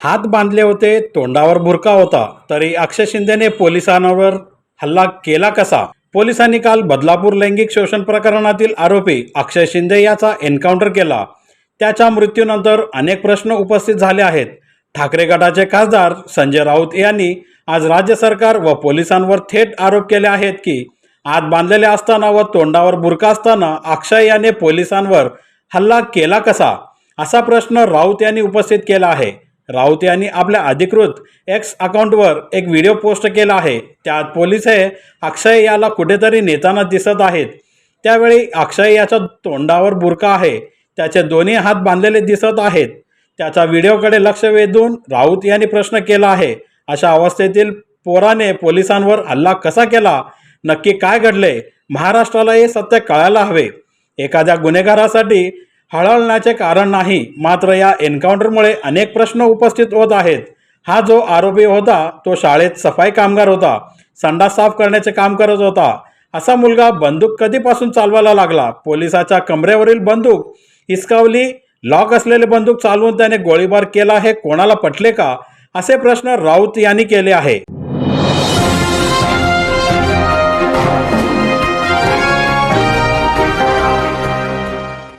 हात बांधले होते, तोंडावर बुरका होता, तरी अक्षय शिंदेने पोलिसांवर हल्ला केला कसा? पोलिसांनी काल बदलापूर लैंगिक शोषण प्रकरणातील आरोपी अक्षय शिंदे याचा एन्काउंटर केला. त्याच्या मृत्यूनंतर अनेक प्रश्न उपस्थित झाले आहेत. ठाकरे गटाचे खासदार संजय राऊत यांनी आज राज्य सरकार व पोलिसांवर थेट आरोप केले आहेत की हात बांधलेले असताना व तोंडावर बुरका असताना अक्षय याने पोलिसांवर हल्ला केला कसा, असा प्रश्न राऊत यांनी उपस्थित केला आहे. राऊत यांनी आपल्या अधिकृत एक्स अकाउंटवर एक व्हिडिओ पोस्ट केला आहे. त्यात पोलीस हे अक्षय याला कुठेतरी नेताना दिसत आहेत. त्यावेळी अक्षय याच्या तोंडावर बुरका आहे, त्याचे दोन्ही हात बांधलेले दिसत आहेत. त्याच्या व्हिडिओकडे लक्ष वेधून राऊत यांनी प्रश्न केला आहे, अशा अवस्थेतील पोराने पोलिसांवर हल्ला कसा केला? नक्की काय घडले? महाराष्ट्राला हे सत्य कळायला हवे. एखाद्या गुन्हेगारासाठी हळहळण्याचे कारण नाही, मात्र या एन्काउंटरमुळे अनेक प्रश्न उपस्थित होत आहेत. हा जो आरोपी होता तो शाळेत सफाई कामगार होता, संडास साफ करण्याचे काम करत होता. असा मुलगा बंदूक कधीपासून चालवायला लागला? पोलिसाच्या कमरेवरील बंदूक हिसकावली, लॉक असलेले बंदूक चालवून त्याने गोळीबार केला, हे कोणाला पटले का? असे प्रश्न राऊत यांनी केले आहे.